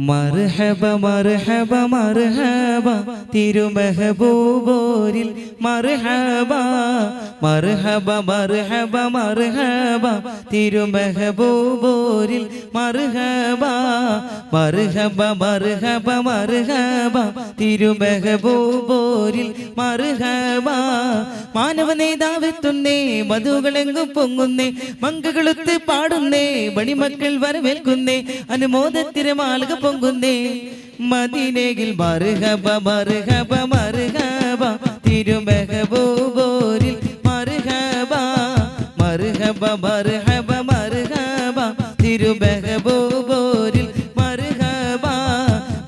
മർഹബ മർഹബ മർഹബ തിരുമഹബൂബോരിൽ മർഹബ മർഹബ മർഹബ മർഹബ തിരുമഹബൂബോരിൽ മർഹബ മർഹബ മർഹബ മർഹബ തിരുമഹബൂബോരിൽ മർഹബ മാനവ നേതാവെത്തുന്നേ മധുകളെങ്ങും പൊങ്ങുന്നേ മങ്കകളൊത്ത് പാടുന്നേ മണിമക്കൾ വരവേൽക്കുന്നേ അനുമോദത്തിരമാലക പൊങ്ങുന്നേ മദീനയിൽ മർഹബ മർഹബ മർഹബ തിരുമഹബൂബോരിൽ മർഹബ മർഹബ മർഹബ മർഹബ തിരുമഹബൂബോരിൽ മർഹബ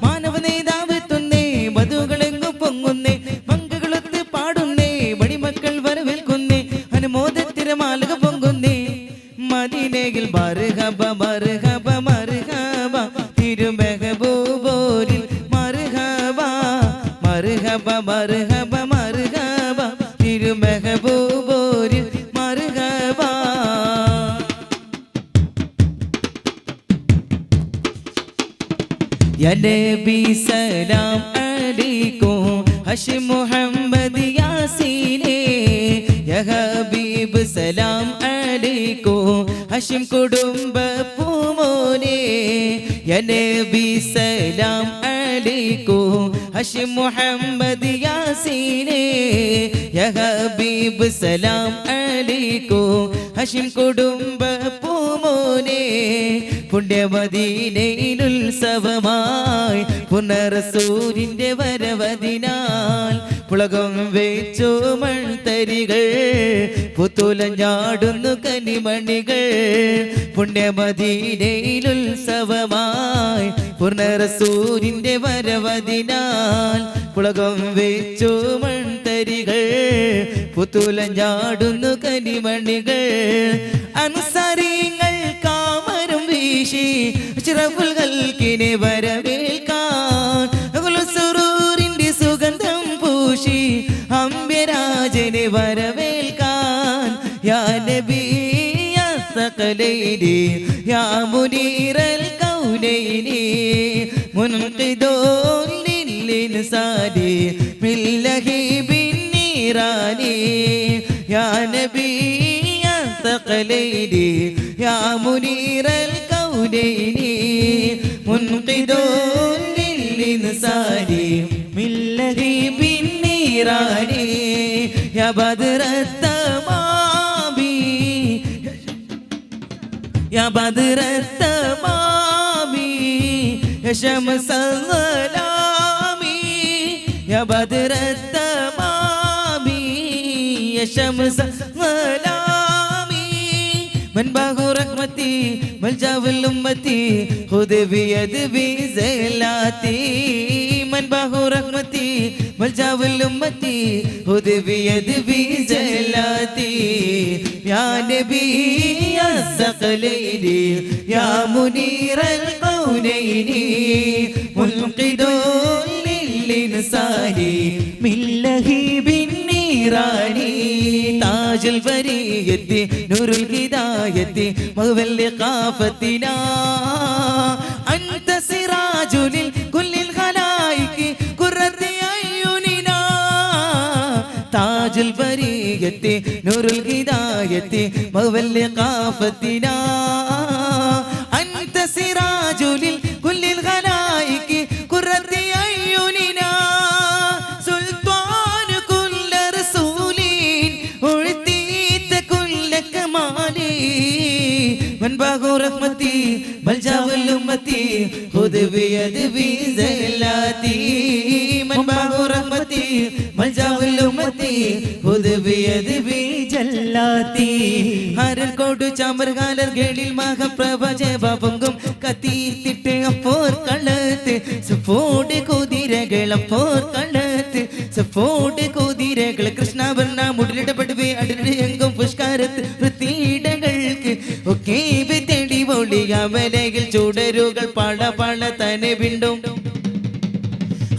മാനവ നേതാവെത്തുന്നേ മധുകളെങ്ങും പൊങ്ങുന്നേ മങ്കകളൊത്ത് പാടുന്നേ മണിമക്കൾ വരവേൽക്കുന്നേ അനുമോദത്തിരമാലക പൊങ്ങുന്നേ മദീനയിൽ മർഹബ മർഹബ മർഹബ തിരുമഹബൂബോരിൽ മർഹബ മർഹബ മർഹബ മർഹബ തിരുമഹബൂബോരിൽ മർഹബ യാ നബി സലാം അലൈക്കും ഹശീം മുഹമ്മദ് യാസീനേ യാ ഹബീബ് സലാം അലൈക്കും ഹശീം കുടുംബ പൂമോനെ യാ നബി സലാം അലൈക്കും ഹശീം മുഹമ്മദ് യാസീനേ യാ ഹബീബ് സലാം അലൈക്കും ഹശീം കുടുംബ പൂമോനെ പുണ്യമദീനയിൽ ഉത്സവമായി പുനർസൂരിന്റെ വരവതിനാൽ പുളകം വെച്ചു മൺതരികൾ പുത്തുലഞ്ഞാടുന്നു കനിമണികൾ പുണ്യമദീനയിൽ ഉത്സവമായി പുനർസൂരിന്റെ വരവതിനാൽ പുളകം വെച്ചു മൺതരികൾ പുത്തുലഞ്ഞാടുന്നു കനിമണികൾ അൻസാരിങ്ങൾ കാമരം വീശി അഷ്റഫുൽ ഖൽഖിനെ വരവേൽക്കാൻ സുറൂറിന്റെ സുഗന്ധം പൂശി അംബരാജനെ വരവേൽക്കാൻ യാ നബി യാ സഖലൈനി യാ മുനീറൽ കൗനൈനി മുൻഖിദൂൻ ലിൽഇൻസാനി മിൻ ലഹീബിൻ നീറാനി യാ നബി യാ സഖലൈനി യാ മുനീറൽ കൗനൈനി മുൻഖിദൂൻ ലിൽഇൻസാനി മിൻ ലഹീബിൻ നീറാനി യാ ബദ്റത്തമാമി യാ ബദ്റത്തമാമി യാ ശംസലാമി യാ ബദ്റത്തമാമി യാ ശംസലാമി منبه رحمتي ملجأ الأمتي خذ بيد بزلاتي منبه رحمتي ملجأ الأمتي خذ بيد بزلاتي يا نبي يا الثقلين يا منير الكونين منقذ للإنسان من لهيب النيران تاج البرية نور الهداية مغوى لقافتنا أنت سراج لكل الخلائق قرة أعيننا تاج البرية نور الهداية مغوى لقافتنا أنت سراج لكل الخلائق قرة أعيننا سلطان كل رسول أعطيت كل كمال منبه رحمتي ملجأ الأمتي خذ بيد بزلاتي منبه رحمتي ملجأ الأمتي خذ بيد بجلاتي ഹരൽക്കോട് ചാമർകാലർകളിൽ മഹപ്രഭ ജപപൊങ്കും കത്തിത്തിട്ട് അപ്പോർ കളത്ത് സപ്പോട് കുതിരകൾ അപ്പോർ കളത്ത് സപ്പോട് കുതിരകൾ കൃഷ്ണവർണ്ണ മുടിലിടപെടുവേ അടിയുടെ എങ്കും പുഷ്കാരത്ത് വൃത്തിയിടകൾക്ക് ഒക്കെ തേടി പൊളി അമലയിൽ ചുടരുകൾ പള പള തന്നെ വിണ്ടും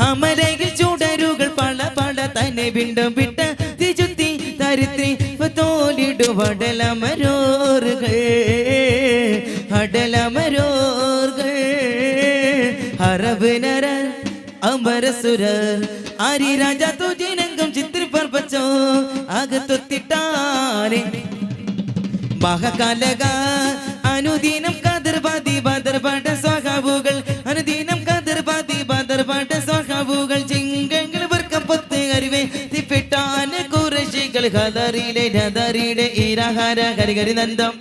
അമലയിൽ ചുടരുകൾ പള പള തന്നെ വിണ്ടും വിട്ട തിജുത്തി തരിത്രി തോലിടുവടലമരോറുകൾ അടലമരോറുകൾ അറബ് നര അമരസുര ആരി രാജ തുജിനങ്കം ചിത്രി പർപ്പച്ചോ അകത്തൊത്തിട്ടാരെ മഹകാലക അനുദിനം കതിർപാതി ബദർപാട്ട സ്വഹാബുകൾ അനുദിനം കതിർപാതി ബദർപാട്ട സ്വഹാബുകൾ ചിങ്കങ്ങൾ വർക്കപ്പത്ത് അറിവേ തിപ്പിട്ടാന കുറശികൾ ഹദറിലെ നദറിടെ ഈരഹാര ഹരിഹരി നന്ദം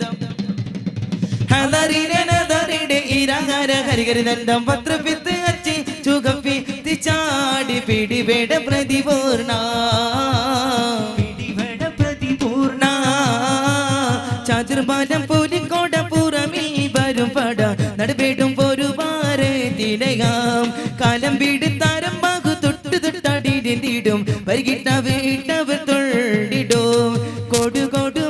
ഹദറിലെ നദറിടെ ഈരഹാര ഹരിഹരി നന്ദം പത്രപിത്ത് അച്ചി ചുകപ്പി തിച്ചാടി പിടിവേട പ്രതിപൂർണ ചതുർബാലം പൂലിക്കോട പുറമിൽ വരും പട നടുവേടും ഒരു ഭാരതിലയാം കാലം വീടുത്താരം ബാഹു തൊട്ടു തൊട്ടടിടും വൈകിട്ട വീട്ടവർ തൊള്ളിടും കൊടു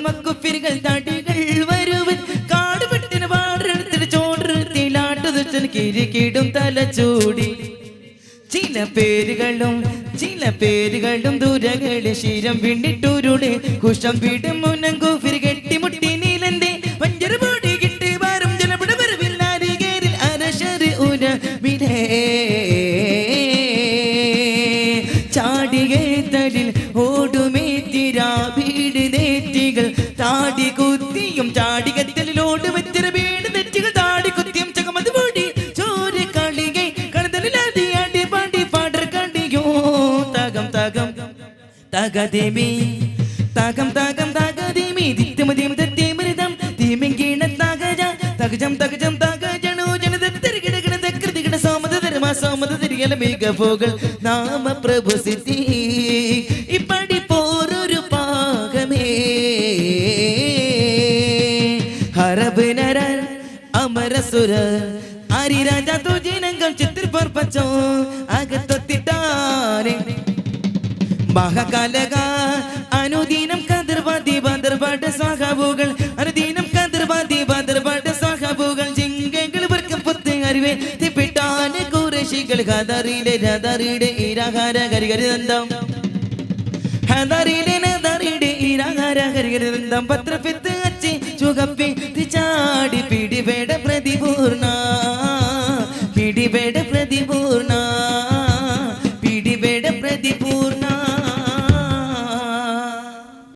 മക്കുപ്പിരികൾ തടികൾ വരുവൻ കാട് പെട്ടിന് പാടെടുത്തിട്ട് ചോടത്തിലാട്ടു കിരിക്കിടും തലച്ചൂടി ചില പേരുകളും ദൂരകളെ ശീരം പിന്നിട്ടൂരുടെ കുഷം വീടും മുന്നം കൂഫിരി കെട്ടിമുട്ടി നീലന്റെ വഞ്ചര പൊടി കിട്ടി വാരും ജലപട വരവില്ലാരികേരിൽ അനശര് ഉര വിടേ ചാടികേ തടിൽ ഓടുമേത്തിരാ വീട് നെറ്റികൾ താടി കുത്തിയും ചാടികത്തലിലോട് വെച്ചര വീട് നെറ്റികൾ താടി കുത്തിയും ചകമത് പൊടി ചോര കളികെ കടതലിലാടിയാടി പാടി പാടർ കണ്ടിയോ തകം തകം തകദേമി തകം തകം തകദേമി ദിത്തമതിം തത്തേമൃതം തീമിങ്കീണ തകജ തകജം തകജം തകജണു ജനതരികിടകിട തകൃതികിട സോമത ധർമ്മ സോമത തിരികല മികവുകൾ നാമ പ്രഭു സിദ്ധി ഇപ്പടി പോരൊരു പാകമേ ഹറബ് നര അമരസുര ആരി രാജ തുജിനങ്കം ചിത്രി പർപ്പച്ചോ അകത്തൊത്തിട്ടാരെ മഹകാലക അനുദിനം കതിർവാദി ബദർപാട്ട സ്വഹാബുകൾ അനുദിനം കതിർവാദി ബദർപാട്ട സ്വഹാബുകൾ ചിങ്കകൾ വർക്കപ്പത്ത് അറിവേ തിപ്പിട്ടാന കുറശികൾ ഹദറിലെ നദറിടെ ഈരഹാര ഹരിഹരി നന്ദം ഹദറിലെ നദറിടെ ഈരഹാര ഹരിഹരി നന്ദം പത്രപിത്ത് അച്ചി ചുകപ്പി തിച്ചാടി പിടിവേട പ്രതി